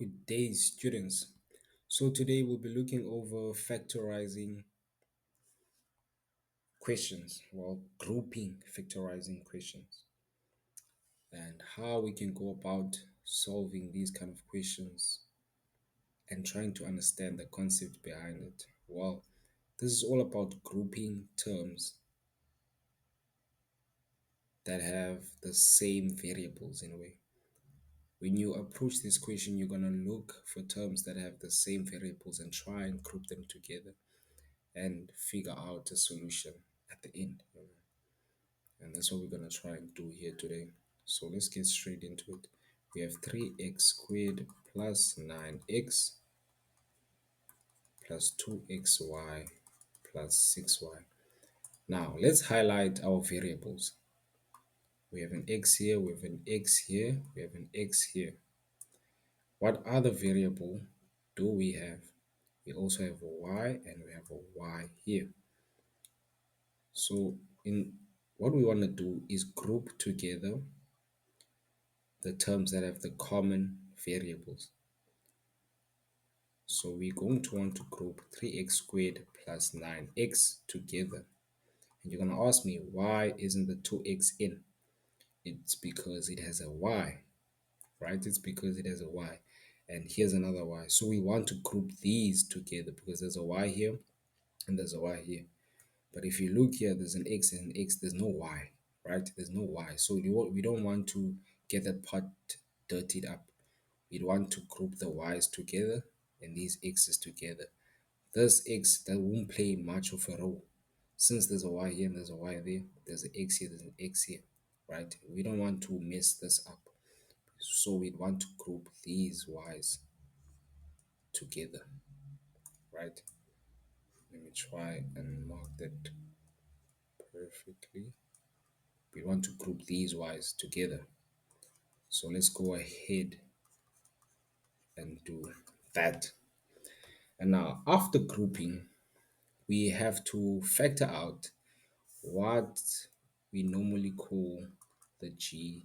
Good day, students. So today we'll be looking over factorizing questions, well, grouping factorizing questions, and how we can go about solving these kind of questions and trying to understand the concept behind it. Well, this is all about grouping terms that have the same variables in a way. When you approach this question, you're going to look for terms that have the same variables and try and group them together and figure out a solution at the end. And that's what we're going to try and do here today. So let's get straight into it. We have 3x squared plus 9x plus 2xy plus 6y. Now let's highlight our variables. We have an x here, we have an x here, we have an x here. What other variable do we have? We also have a y and we have a y here. So in what we want to do is group together the terms that have the common variables. So we're going to want to group 3x squared plus 9x together. And you're going to ask me, why isn't the 2x in? It's because it has a y, right? It's because it has a y. And here's another y. So we want to group these together because there's a y here and there's a y here. But if you look here, there's an x and an x, there's no y, right? There's no y. So we don't want to get that part dirtied up. We'd want to group the y's together and these x's together. This x that won't play much of a role. Since there's a y here and there's a y there, there's an x here, there's an x here, right? We don't want to mess this up. So we'd want to group these y's together, right? Let me try and mark that perfectly. We want to group these y's together. So let's go ahead and do that. And now after grouping, we have to factor out what we normally call the GCF,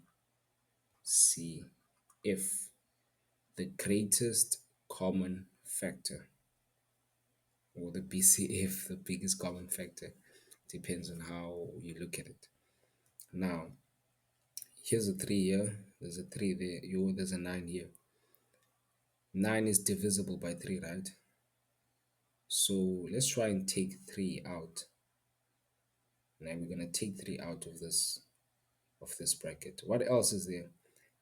the greatest common factor, or the BCF, the biggest common factor. Depends on how you look at it. Now, here's a 3 here, there's a 3 there, there's a 9 here. 9 is divisible by 3, right? So let's try and take 3 out. Now we're going to take 3 out of this bracket. What else is there?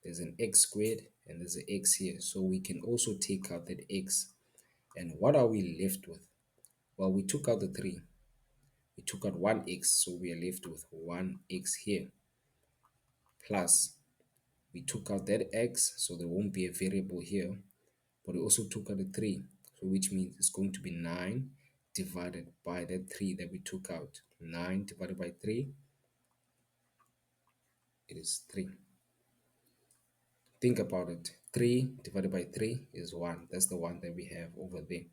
There's an x squared and there's an x here. So we can also take out that x. And what are we left with? Well, we took out the 3. We took out 1x, so we are left with 1x here. Plus, we took out that x, so there won't be a variable here. But we also took out a 3, so which means it's going to be 9 divided by that 3 that we took out. 9 divided by 3, it is 3. Think about it. 3 divided by 3 is 1. That's the one that we have over there.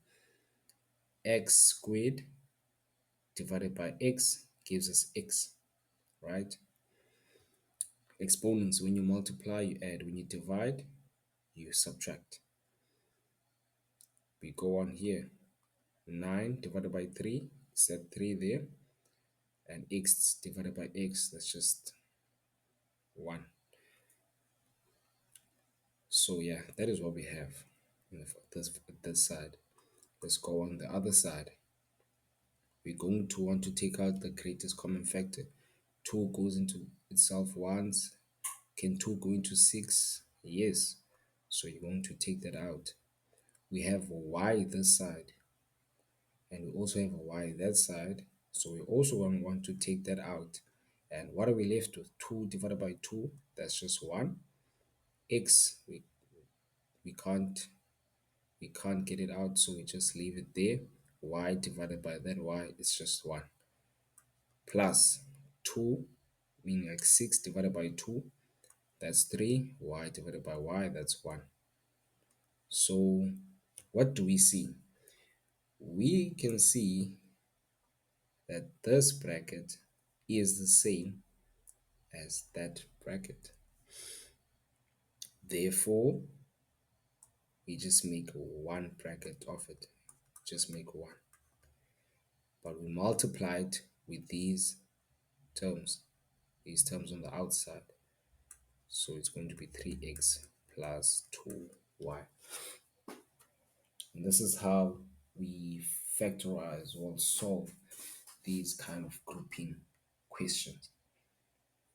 X squared divided by x gives us x, right? Exponents, when you multiply, you add. When you divide, you subtract. We go on here. 9 divided by 3, set 3 there. And x divided by x, that's just 1. So yeah, that is what we have on this side. Let's go on the other side. We're going to want to take out the greatest common factor. 2 goes into itself once. Can 2 go into 6? Yes. So you're going to take that out. We have a y this side. And we also have a y that side. So we also want to take that out. And what are we left with? 2 divided by 2, that's just 1. X, we can't we can't get it out, so we just leave it there. Y divided by that y is just 1. Plus 2, meaning like 6 divided by 2, that's 3. Y divided by y, that's 1. So what do we see? We can see that this bracket is the same as that bracket. Therefore, we just make one bracket of it. Just make one. But we multiply it with terms, these terms on the outside. So it's going to be 3x plus 2y. And this is how we factorize or solve these kind of grouping questions.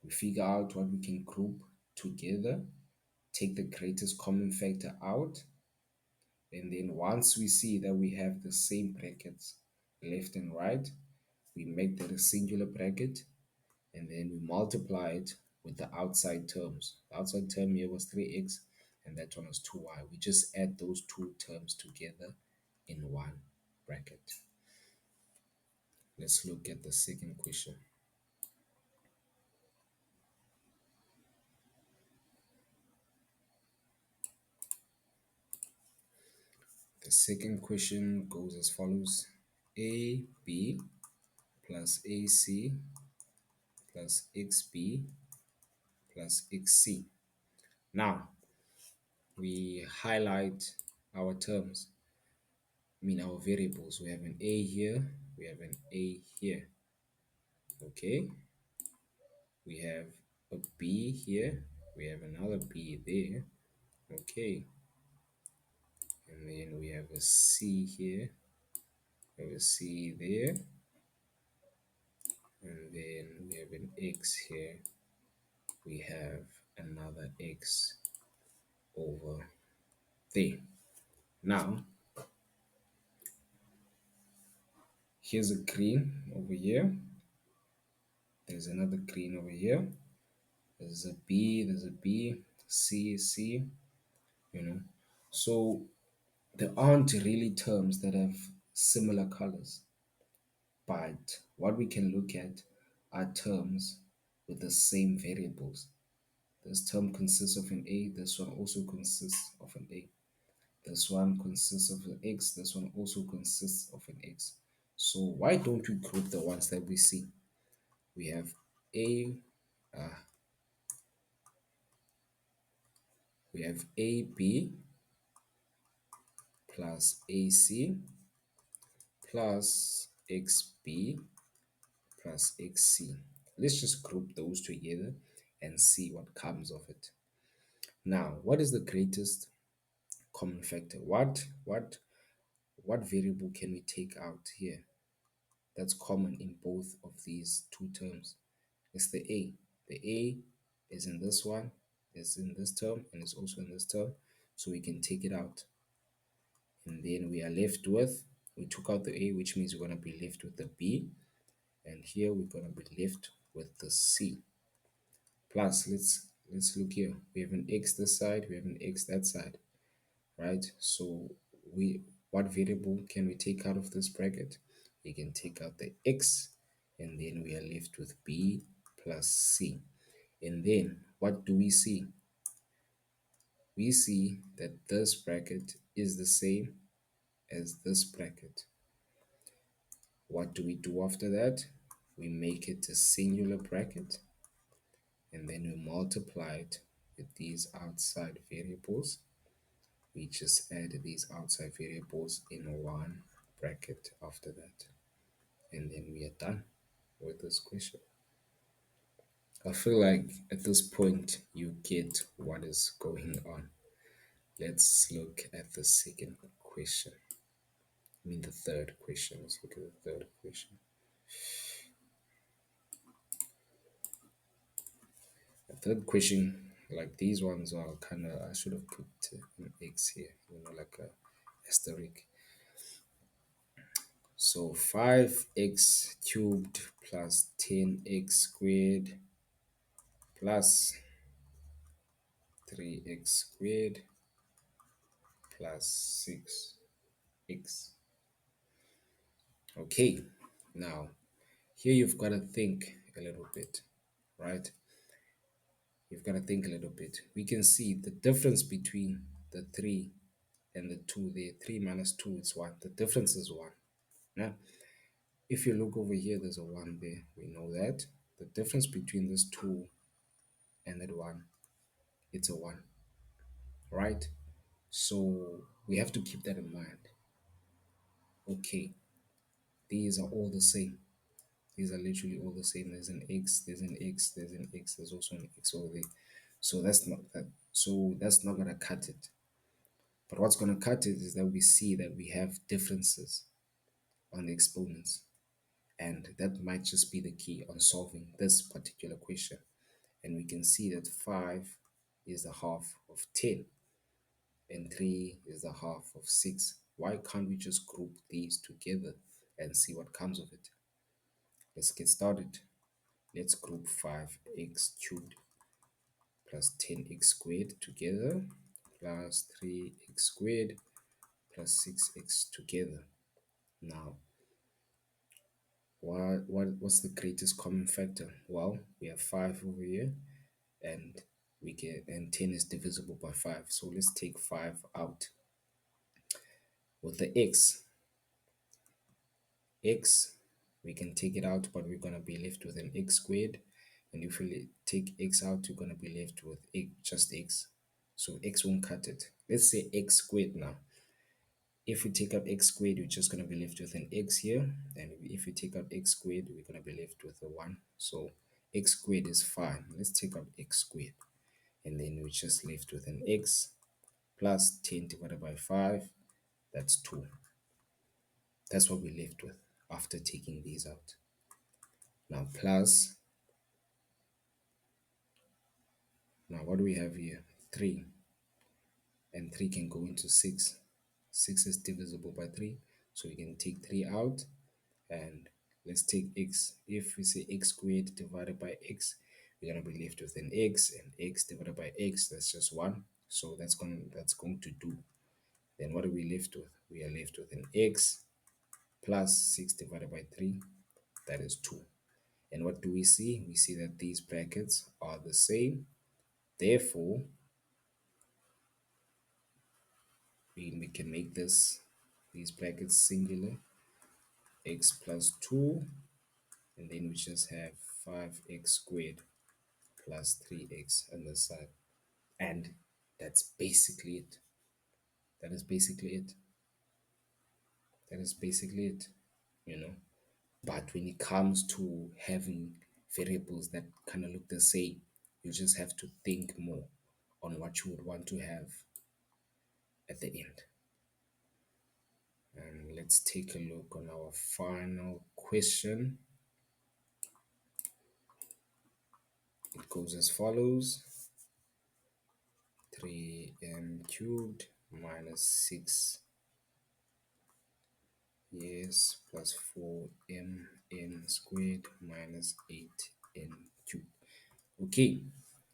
We figure out what we can group together, take the greatest common factor out, and then once we see that we have the same brackets left and right, we make that a singular bracket, and then we multiply it with the outside terms. The outside term here was 3x, and that one was 2y. We just add those two terms together in one bracket. Let's look at the second question. The second question goes as follows: AB plus AC plus XB plus XC. Now, we highlight our terms, our variables. We have an A here, we have an A here. Okay, we have a B here, we have another B there. Okay, and then we have a C here, we have a C there, and then we have an X here, we have another X over there. Now, here's a green over here, there's another green over here, there's a B, C, C, you know. So there aren't really terms that have similar colors, but what we can look at are terms with the same variables. This term consists of an A, this one also consists of an A. This one consists of an X, this one also consists of an X. So why don't we group the ones that we see? We have A, uh, we have AB plus AC plus XB plus XC. Let's just group those together and see what comes of it. Now, what is the greatest common factor? What variable can we take out here that's common in both of these two terms? It's the A. The A is in this one, is in this term, and it's also in this term. So we can take it out. And then we are left with, we took out the A, which means we're going to be left with the B. And here we're going to be left with the C. Plus, let's look here. We have an X this side, we have an X that side, right? So what variable can we take out of this bracket? We can take out the X, and then we are left with B plus C. And then what do we see? We see that this bracket is the same as this bracket. What do we do after that? We make it a singular bracket, and then we multiply it with these outside variables. We just add these outside variables in one bracket after that, and then we are done with this question. I feel like at this point you get what is going on. Let's look at the second question. The third question. Let's look at the third question. The third question, like these ones are kind of, I should have put an X here, like a asterisk. So 5x cubed plus 10x squared plus 3x squared plus 6x. Okay, now here you've got to think a little bit, right? You've got to think a little bit. We can see the difference between the 3 and the 2 there. 3 minus 2 is 1. The difference is 1. Now, if you look over here, there's a 1 there. We know that. The difference between this 2 and that 1, it's a 1, right? So we have to keep that in mind. Okay, these are all the same. These are literally all the same. There's an x, there's an x, there's an x, there's also an x over there. So that's not that. So that's not gonna cut it. But what's gonna cut it is that we see that we have differences on the exponents, and that might just be the key on solving this particular question. And we can see that 5 is the half of 10 and 3 is the half of 6. Why can't we just group these together and see what comes of it? Let's get started. Let's group 5x cubed plus 10x squared together plus 3x squared plus 6x together. Now, what's the greatest common factor? Well, we have 5 over here, and we get, and 10 is divisible by 5. So let's take 5 out. With the x, we can take it out, but we're going to be left with an x squared. And if we take x out, we're going to be left with just x. So x won't cut it. Let's say x squared now. If we take out x squared, we're just going to be left with an x here. And if we take out x squared, we're going to be left with a 1. So x squared is fine. Let's take out x squared. And then we're just left with an x plus 10 divided by 5. That's 2. That's what we're left with after taking these out. Now plus, now what do we have here? 3. And 3 can go into 6. 6 is divisible by 3. So we can take 3 out. And let's take x. If we say x squared divided by x, we're going to be left with an x, and x divided by x, that's just 1. So that's going to do. Then what are we left with? We are left with an x plus 6 divided by 3, that is 2. And what do we see? We see that these brackets are the same. Therefore, we can make these brackets singular, x plus 2, and then we just have 5x squared plus 3x on the side. And that's basically it. That is basically it. That is basically it, you know. But when it comes to having variables that kind of look the same, you just have to think more on what you would want to have at the end. And let's take a look on our final question. It goes as follows: 3m cubed minus 6 yes plus 4mn squared minus 8n cubed. Okay,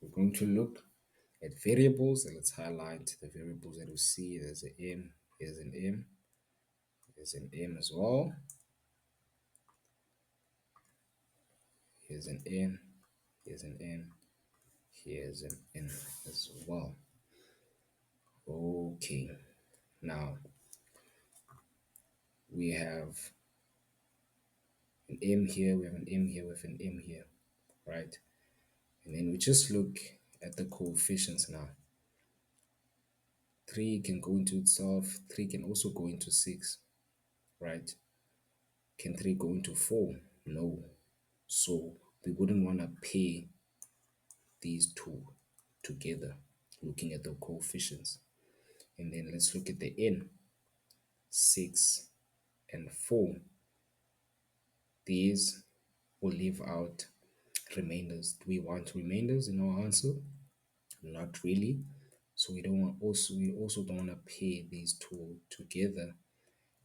we're going to look at variables, and let's highlight the variables that we see. There's an m, here's an m, there's an m as well, here's an n, here's an n, here's an n as well. Okay, now we have an m here, we have an m here, we have an m here, right? And then we just look at the coefficients now. 3 can go into itself, 3 can also go into 6, right? Can 3 go into 4? No. So we wouldn't want to pair these two together, looking at the coefficients. And then let's look at the n. 6 and 4. These will leave out remainders. Do we want remainders in our answer? Not really. So we also don't want to pair these two together.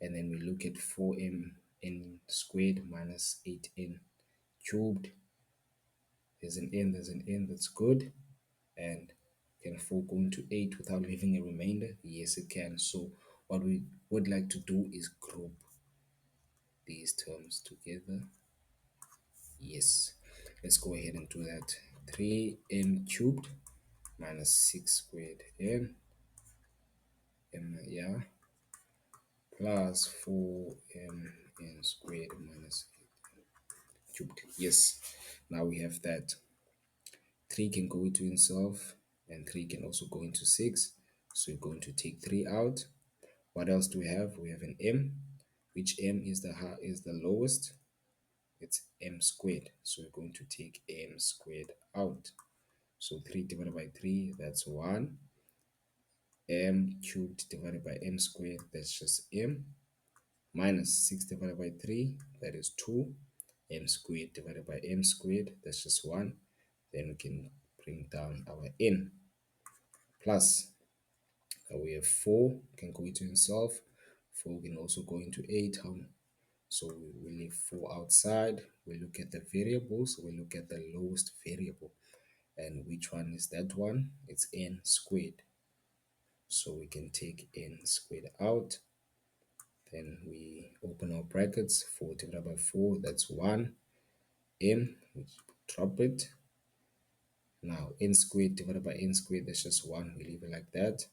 And then we look at 4m n squared minus 8n cubed. There's an n, that's good. And can 4 go into 8 without leaving a remainder? Yes, it can. So what we would like to do is group these terms together. Yes, let's go ahead and do that. 3m cubed minus 6 squared n, yeah, plus 4mn squared minus 8 cubed. Yes, now we have that. 3 can go into itself, and 3 can also go into 6. So you're going to take 3 out. What else do we have? We have an m. Which m is the lowest? It's m squared. So we're going to take m squared out. So 3 divided by 3, that's 1. M cubed divided by m squared, that's just m. Minus 6 divided by 3, that is 2. M squared divided by m squared, that's just 1. Then we can bring down our n. Plus, we have 4, can go into and solve. 4 can also go into 8. So we leave 4 outside. We look at the variables. We look at the lowest variable. And which one is that one? It's n squared. So we can take n squared out. Then we open our brackets. 4 divided by 4, that's 1. M, we drop it. Now n squared divided by n squared, that's just 1. We leave it like that.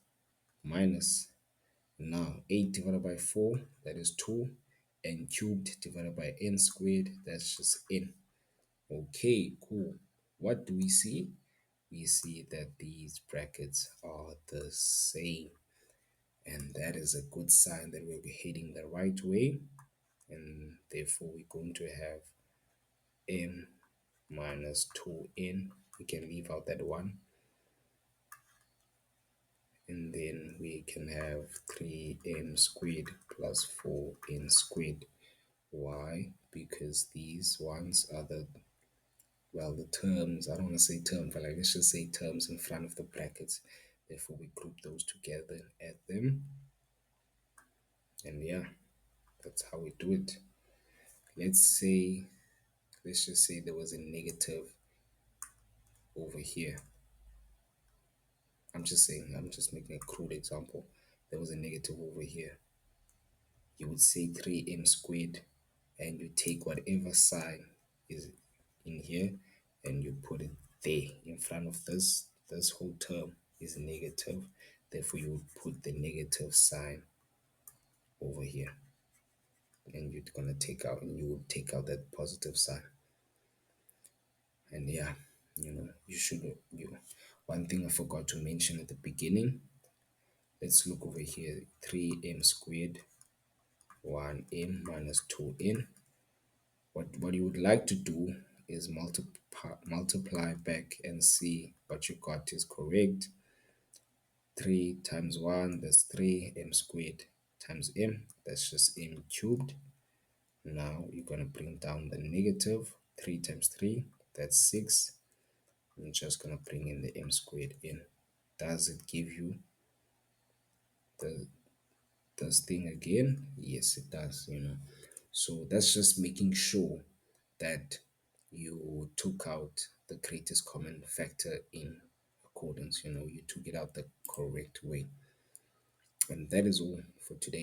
Minus, now 8 divided by 4, that is 2. N cubed divided by n squared, that's just n. Okay, cool. What do we see? We see that these brackets are the same. And that is a good sign that we're heading the right way. And therefore, we're going to have m minus 2n. We can leave out that 1. And then we can have 3m squared plus 4n squared. Why? Because these ones are the terms, I don't want to say term, but like let's just say terms in front of the brackets. Therefore, we group those together and add them. And yeah, that's how we do it. Let's just say there was a negative over here. I'm just making a crude example. There was a negative over here. You would say 3m squared and you take whatever sign is in here and you put it there in front of this. This whole term is negative. Therefore, you would put the negative sign over here. And you're gonna take out, and you would take out that positive sign. And yeah, one thing I forgot to mention at the beginning. Let's look over here. 3m squared, 1m minus 2n. What you would like to do is multiply back and see what you got is correct. 3 times 1, that's 3, m squared times m, that's just m cubed. Now you're going to bring down the negative. 3 times 3, that's 6. I'm just going to bring in the m squared in. Does it give you the this thing again? Yes, it does, So that's just making sure that you took out the greatest common factor in accordance, you took it out the correct way. And that is all for today.